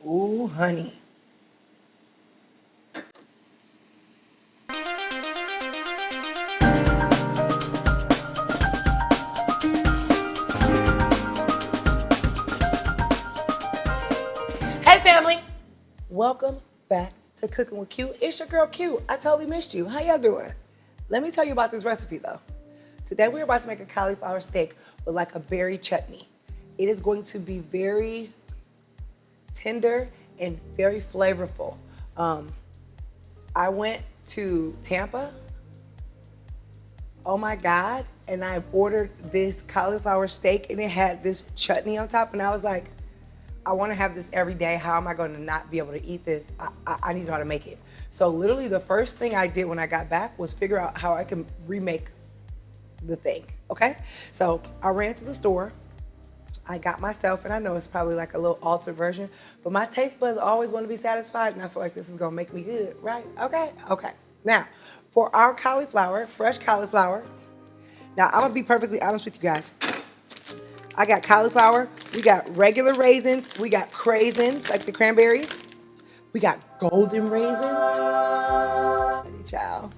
Ooh, honey. Hey family, welcome back to Cooking with Q. It's your girl Q. I totally missed you. How y'all doing? Let me tell you about this recipe though. Today we're about to make a cauliflower steak with like a berry chutney. It is going to be very tender and very flavorful. I went to Tampa, oh my God, and I ordered this cauliflower steak and it had this chutney on top, and I was like, I want to have this every day. How am I going to not be able to eat this? I need to know how to make it. So literally the first thing I did when I got back was figure out how I can remake the thing, okay? So I ran to the store. I got myself, and I know it's probably like a little altered version, but my taste buds always want to be satisfied, and I feel like this is going to make me good, right? Okay? Okay. Now, for our cauliflower, fresh cauliflower, now I'm going to be perfectly honest with you guys. I got cauliflower, we got regular raisins, we got craisins, like the cranberries, we got golden raisins. Child.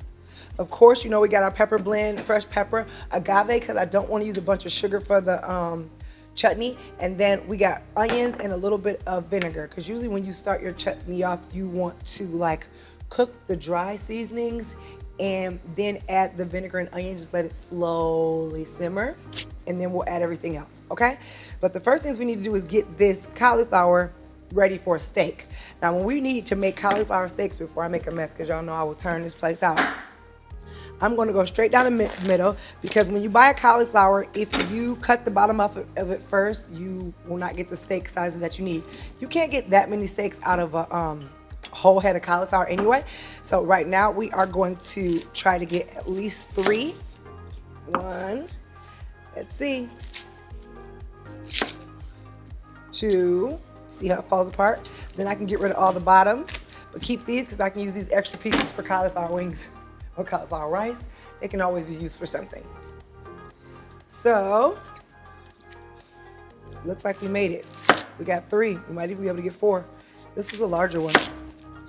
Of course, you know we got our pepper blend, fresh pepper, agave, because I don't want to use a bunch of sugar for the chutney, and then we got onions and a little bit of vinegar, because usually when you start your chutney off, you want to like cook the dry seasonings and then add the vinegar and onion, just let it slowly simmer, and then we'll add everything else, okay? But the first things we need to do is get this cauliflower ready for a steak. Now, when we need to make cauliflower steaks, before I make a mess, because y'all know I will turn this place out, I'm going to go straight down the middle, because when you buy a cauliflower, if you cut the bottom off of it first, you will not get the steak sizes that you need. You can't get that many steaks out of a whole head of cauliflower anyway. So right now we are going to try to get at least 3. 1, let's see, 2, see how it falls apart? Then I can get rid of all the bottoms, but keep these because I can use these extra pieces for cauliflower wings or cauliflower rice. They can always be used for something. So, looks like we made it. We got 3. We might even be able to get 4. This is a larger one.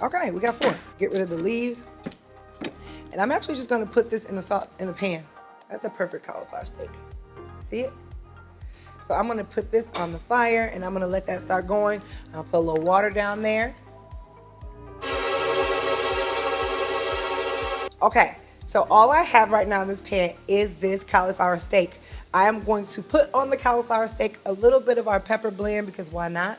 Okay, we got 4. Get rid of the leaves. And I'm actually just gonna put this in a pan. That's a perfect cauliflower steak. See it? So I'm gonna put this on the fire and I'm gonna let that start going. I'll put a little water down there. Okay, so all I have right now in this pan is this cauliflower steak. I am going to put on the cauliflower steak a little bit of our pepper blend, because why not?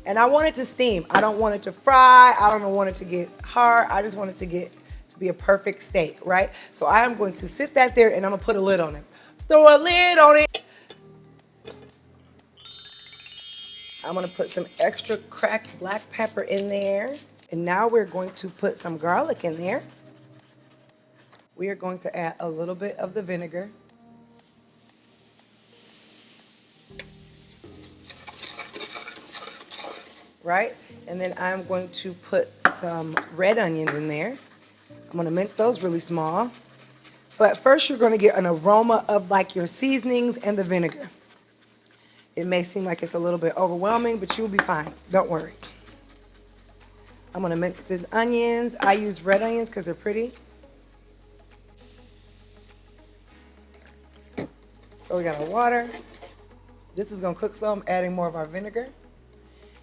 And I want it to steam. I don't want it to fry. I don't want it to get hard. I just want it to be a perfect steak, right? So I am going to sit that there and I'm gonna put a lid on it. Throw a lid on it. I'm gonna put some extra cracked black pepper in there. And now we're going to put some garlic in there. We are going to add a little bit of the vinegar. Right? And then I'm going to put some red onions in there. I'm gonna mince those really small. So at first you're gonna get an aroma of like your seasonings and the vinegar. It may seem like it's a little bit overwhelming, but you'll be fine, don't worry. I'm gonna mince these onions. I use red onions because they're pretty. So we got our water. This is gonna cook slow. I'm adding more of our vinegar.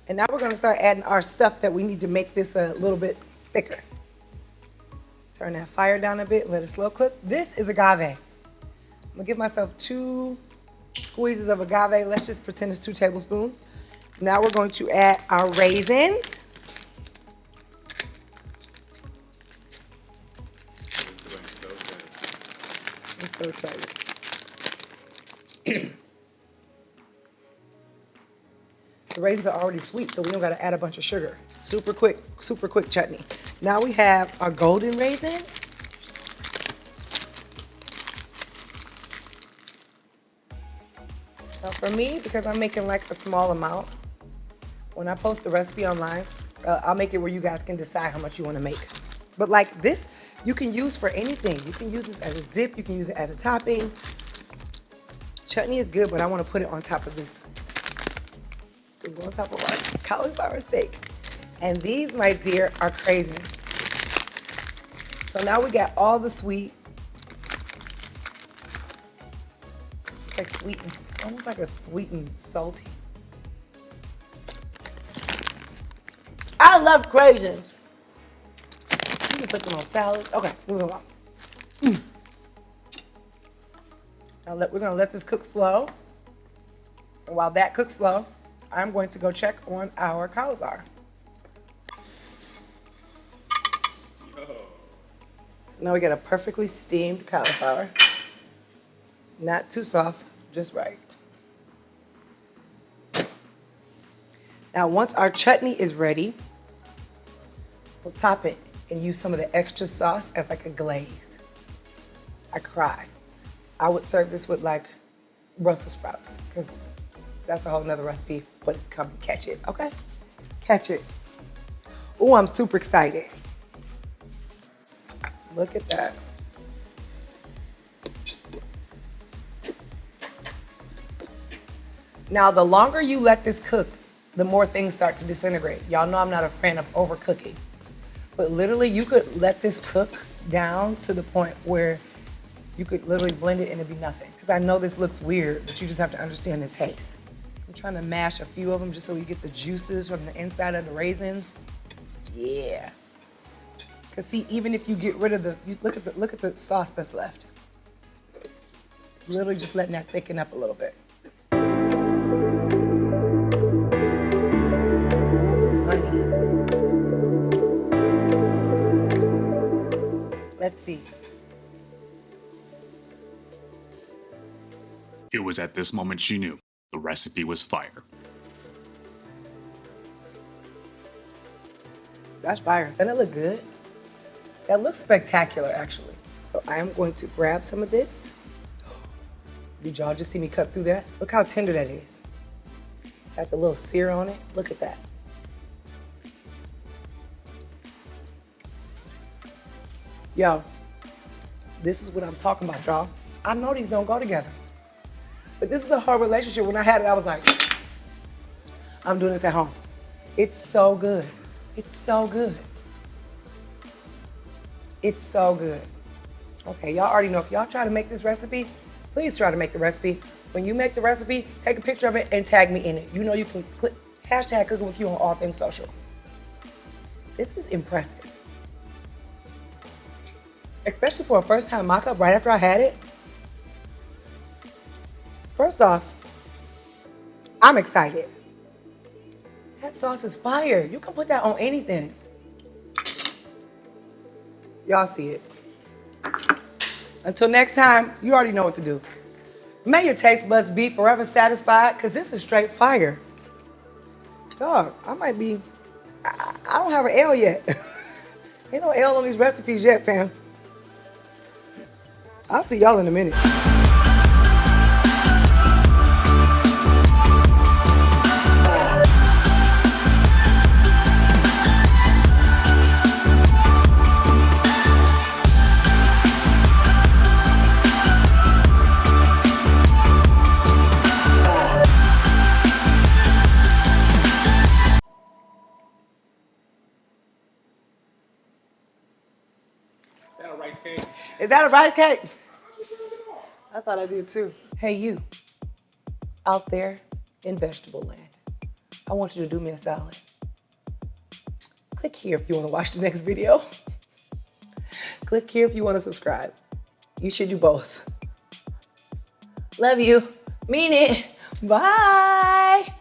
And now we're gonna start adding our stuff that we need to make this a little bit thicker. Turn that fire down a bit and let it slow cook. This is agave. I'm gonna give myself 2 squeezes of agave. Let's just pretend it's 2 tablespoons. Now we're going to add our raisins. I'm so excited. The raisins are already sweet, so we don't gotta add a bunch of sugar. Super quick chutney. Now we have our golden raisins. Now for me, because I'm making like a small amount, when I post the recipe online, I'll make it where you guys can decide how much you wanna make. But like this, you can use for anything. You can use this as a dip, you can use it as a topping. Chutney is good, but I wanna put it on top of this to go on top of our cauliflower steak. And these, my dear, are craziness. So now we got all the sweet. It's like sweet and, it's almost like a sweet and salty. I love craisins. You can put them on salad. Okay, moving along. Now we're gonna let this cook slow. And while that cooks slow, I'm going to go check on our cauliflower. So now we got a perfectly steamed cauliflower. Not too soft, just right. Now once our chutney is ready, we'll top it and use some of the extra sauce as like a glaze. I cry. I would serve this with like Brussels sprouts, because that's a whole nother recipe, but it's coming. Catch it, okay? Catch it. Oh, I'm super excited. Look at that. Now, the longer you let this cook, the more things start to disintegrate. Y'all know I'm not a fan of overcooking. But literally, you could let this cook down to the point where you could literally blend it and it'd be nothing. Because I know this looks weird, but you just have to understand the taste. I'm trying to mash a few of them just so you get the juices from the inside of the raisins. Yeah. Because see, even if you get rid of look at the sauce that's left. Literally just letting that thicken up a little bit. Honey. Let's see. It was at this moment she knew the recipe was fire. That's fire. Doesn't it look good? That looks spectacular, actually. So I am going to grab some of this. Did y'all just see me cut through that? Look how tender that is. Got the little sear on it. Look at that. Yo, this is what I'm talking about, y'all. I know these don't go together. But this is a hard relationship. When I had it, I was like, I'm doing this at home. It's so good. It's so good. It's so good. Okay, y'all already know, if y'all try to make this recipe, please try to make the recipe. When you make the recipe, take a picture of it and tag me in it. You know you can put hashtag cooking with you on all things social. This is impressive. Especially for a first time mock-up right after I had it. First off, I'm excited. That sauce is fire. You can put that on anything. Y'all see it. Until next time, you already know what to do. May your taste buds be forever satisfied, because this is straight fire. Dog, I might be, I don't have an L yet. Ain't no L on these recipes yet, fam. I'll see y'all in a minute. Is that a rice cake? I thought I did too. Hey, you out there in vegetable land, I want you to do me a solid. Click here if you want to watch the next video. Click here if you want to subscribe. You should do both. Love you. Mean it. Bye.